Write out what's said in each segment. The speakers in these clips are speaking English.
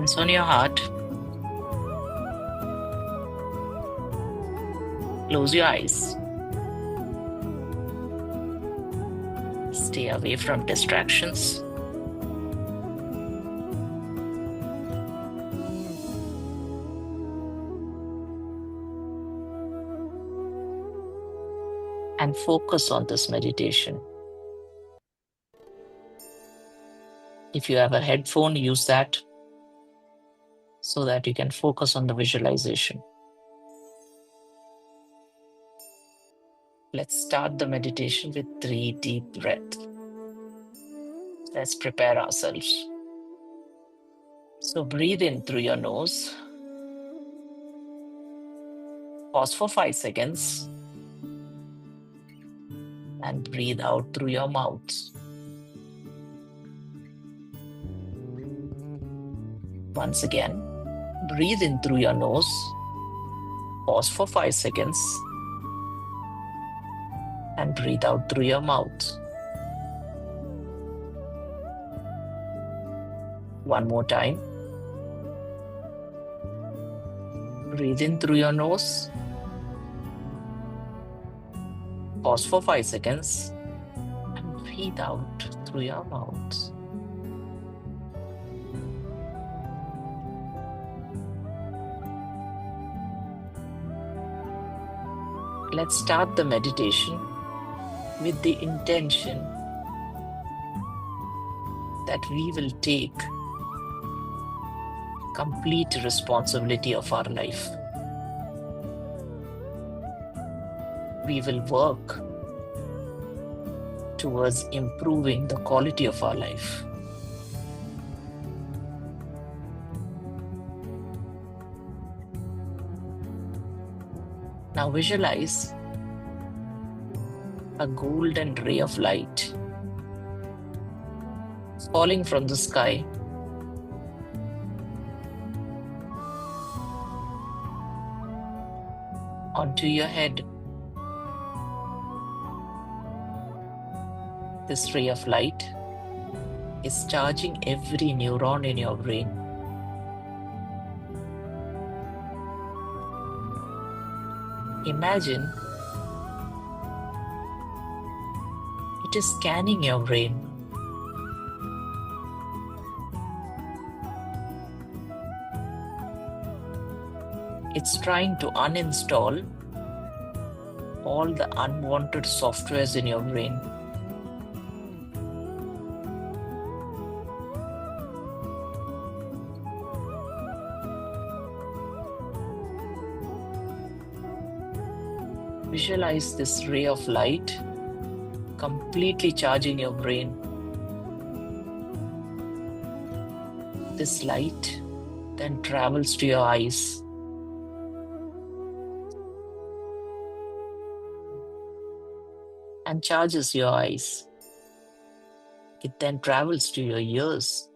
Hands on your heart. Close your eyes. Stay away from distractions. And focus on this meditation. If you have a headphone, use that so that you can focus on the visualization. Let's start the meditation with 3 deep breaths. Let's prepare ourselves. So breathe in through your nose. Pause for 5 seconds. And breathe out through your mouth. Once again, breathe in through your nose. Pause for 5 seconds. And breathe out through your mouth. One more time. Breathe in through your nose. Pause for 5 seconds. And breathe out through your mouth. Let's start the meditation with the intention that we will take complete responsibility of our life. We will work towards improving the quality of our life. Now visualize a golden ray of light falling from the sky onto your head. This ray of light is charging every neuron in your brain. Imagine it is scanning your brain. It's trying to uninstall all the unwanted softwares in your brain. Visualize this ray of light completely charging your brain. This light then travels to your eyes. And charges your eyes. It then travels to your ears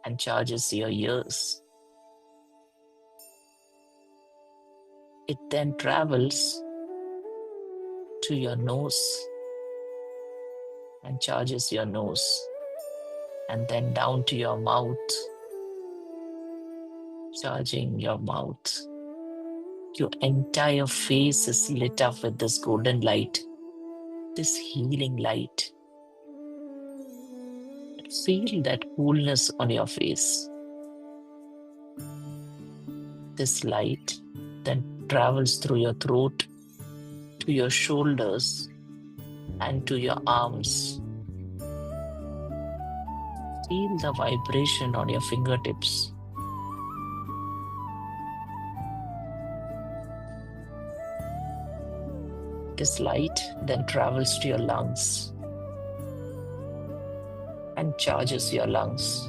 and charges your ears. It then travels to your nose and charges your nose, and then down to your mouth, charging your mouth. Your entire face is lit up with this golden light, this healing light. Feel that coolness on your face. This light then travels through your throat, to your shoulders, and to your arms. Feel the vibration on your fingertips. This light then travels to your lungs and charges your lungs.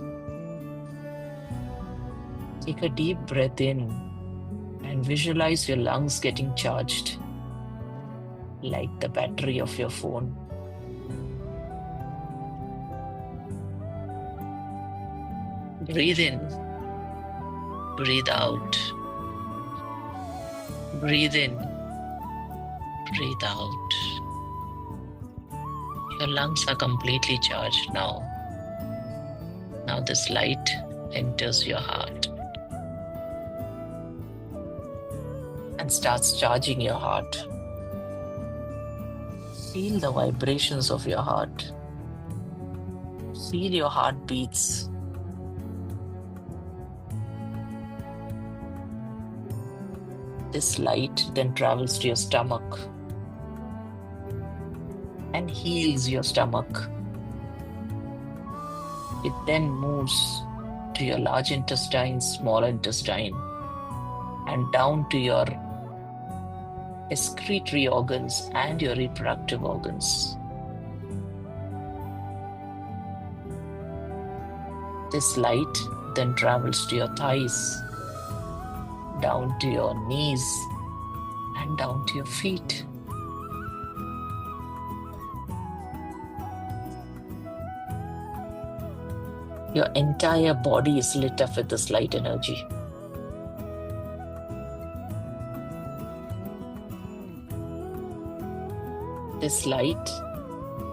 Take a deep breath in and visualize your lungs getting charged like the battery of your phone. Breathe in, breathe out. Breathe in, breathe out. Your lungs are completely charged now. Now this light enters your heart and starts charging your heart. Feel the vibrations of your heart. Feel your heart beats. This light then travels to your stomach and heals your stomach. It then moves to your large intestine, small intestine, and down to your excretory organs and your reproductive organs. This light then travels to your thighs, down to your knees, and down to your feet. Your entire body is lit up with this light energy. This light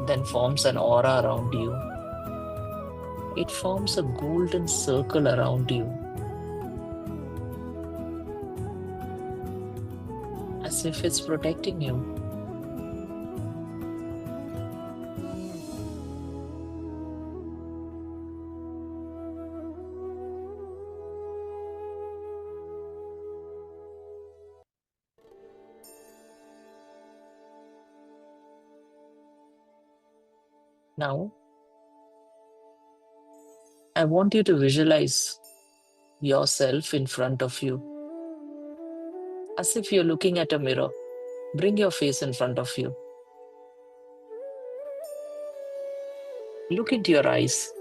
then forms an aura around you. It forms a golden circle around you, as if it's protecting you. Now, I want you to visualize yourself in front of you, as if you're looking at a mirror. Bring your face in front of you. Look into your eyes.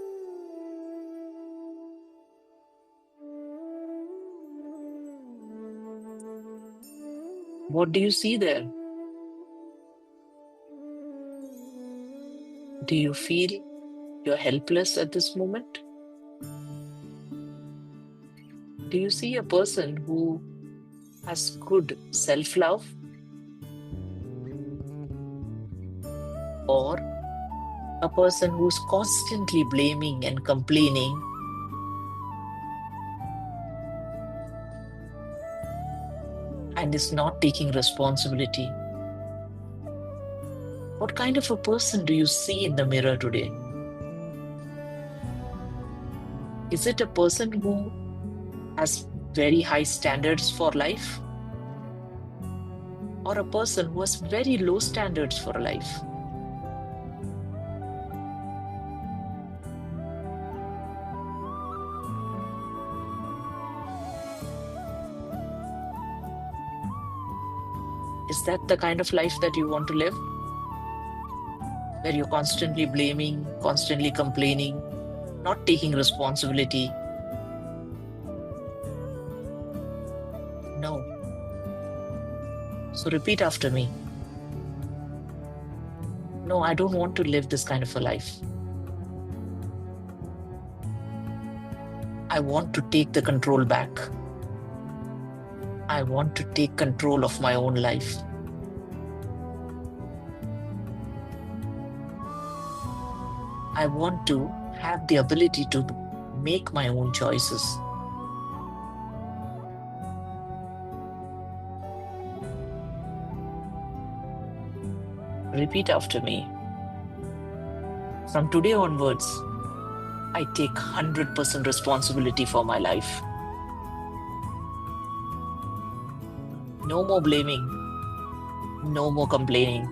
What do you see there? Do you feel you're helpless at this moment? Do you see a person who has good self-love, or a person who's constantly blaming and complaining, and is not taking responsibility? What kind of a person do you see in the mirror today? Is it a person who has very high standards for life, or a person who has very low standards for life? Is that the kind of life that you want to live? Where you're constantly blaming, constantly complaining, not taking responsibility? No. So repeat after me. No, I don't want to live this kind of a life. I want to take the control back. I want to take control of my own life. I want to have the ability to make my own choices. Repeat after me. From today onwards, I take 100% responsibility for my life. No more blaming. No more complaining.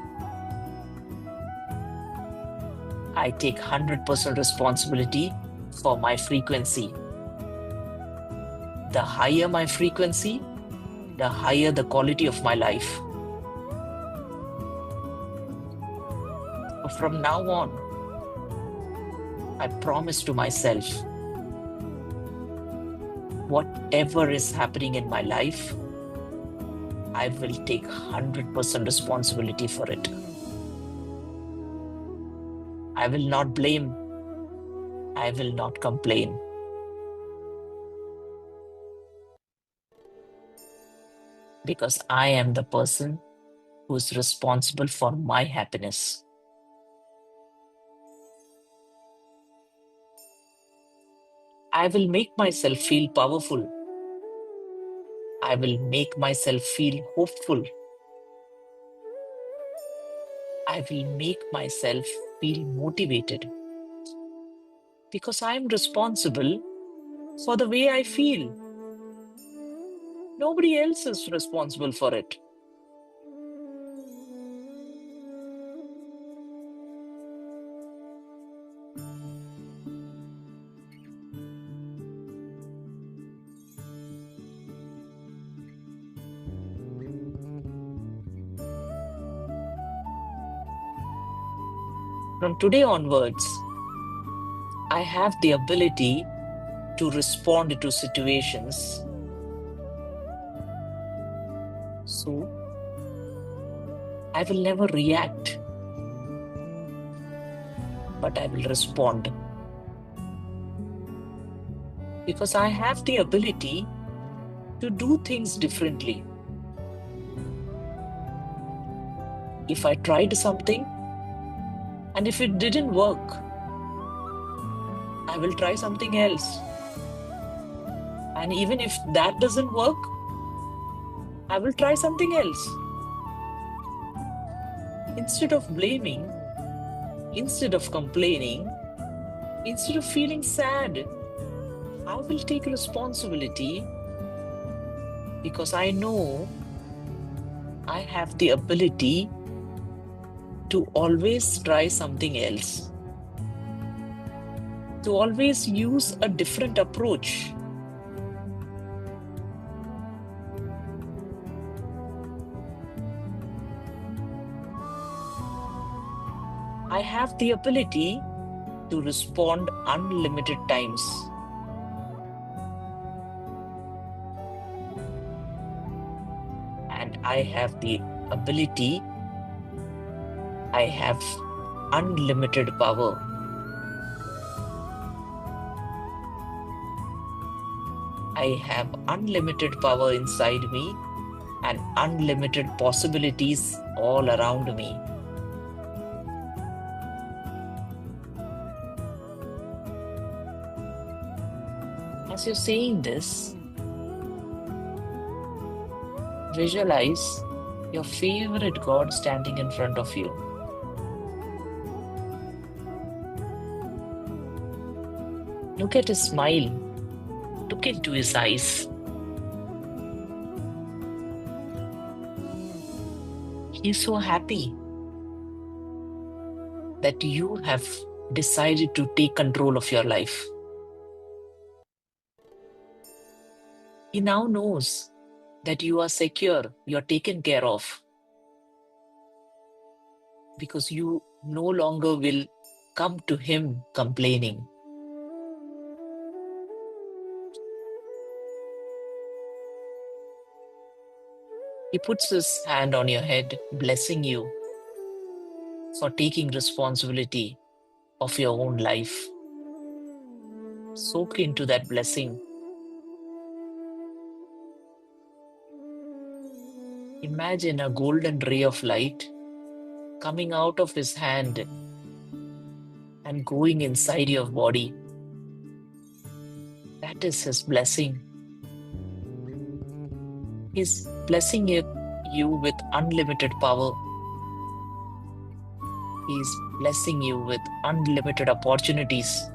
I take 100% responsibility for my frequency. The higher my frequency, the higher the quality of my life. From now on, I promise to myself, whatever is happening in my life, I will take 100% responsibility for it. I will not blame. I will not complain. Because I am the person who is responsible for my happiness. I will make myself feel powerful. I will make myself feel hopeful. I will make myself feel motivated because I am responsible for the way I feel. Nobody else is responsible for it. From today onwards, I have the ability to respond to situations. So, I will never react, but I will respond. Because I have the ability to do things differently. If I tried something and if it didn't work, I will try something else. And even if that doesn't work, I will try something else. Instead of blaming, instead of complaining, instead of feeling sad, I will take responsibility because I know I have the ability to always try something else, to always use a different approach. I have the ability to respond unlimited times. And I have the ability, I have unlimited power. I have unlimited power inside me and unlimited possibilities all around me. As you're saying this, visualize your favorite God standing in front of you. Look at his smile. Look into his eyes. He's so happy that you have decided to take control of your life. He now knows that you are secure, you're taken care of, because you no longer will come to him complaining. He puts his hand on your head, blessing you for taking responsibility of your own life. Soak into that blessing. Imagine a golden ray of light coming out of his hand and going inside your body. That is his blessing. He's blessing you with unlimited power. He's blessing you with unlimited opportunities.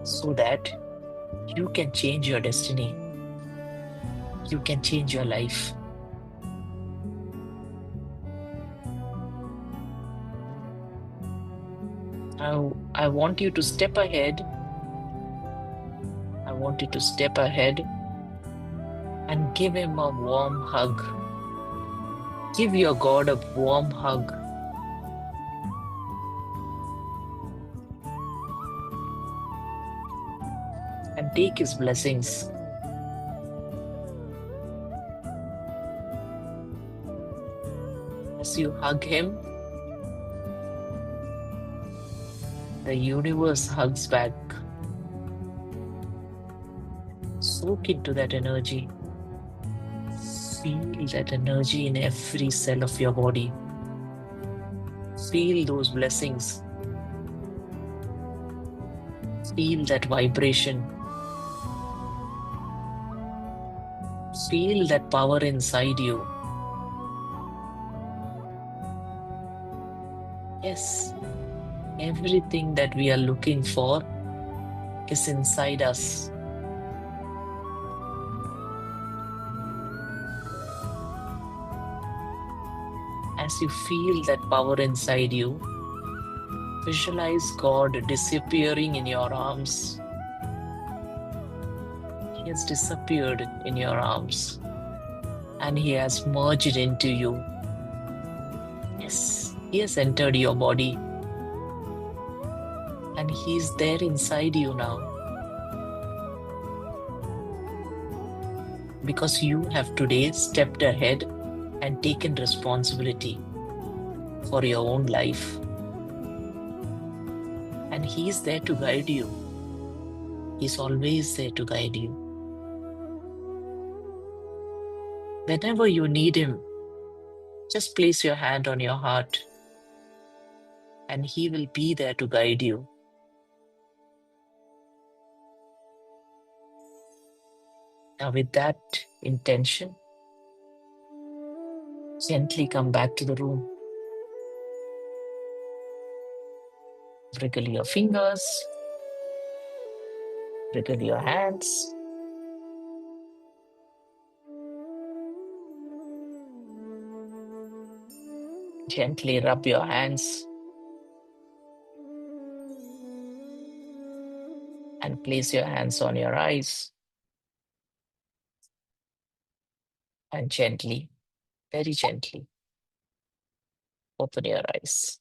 So that you can change your destiny. You can change your life. I want you to step ahead. I want you to step ahead and give him a warm hug. Give your God a warm hug. And take his blessings. As you hug him, the universe hugs back. Soak into that energy. Feel that energy in every cell of your body. Feel those blessings. Feel that vibration. Feel that power inside you. Yes, everything that we are looking for is inside us. As you feel that power inside you, visualize God disappearing in your arms. He has disappeared in your arms and He has merged into you. Yes, He has entered your body and He is there inside you now because you have today stepped ahead and taken responsibility for your own life. And He is there to guide you. He's always there to guide you. Whenever you need Him, just place your hand on your heart and He will be there to guide you. Now, with that intention, gently come back to the room. Wriggle your fingers, wriggle your hands. Gently rub your hands and place your hands on your eyes and gently, very gently, open your eyes.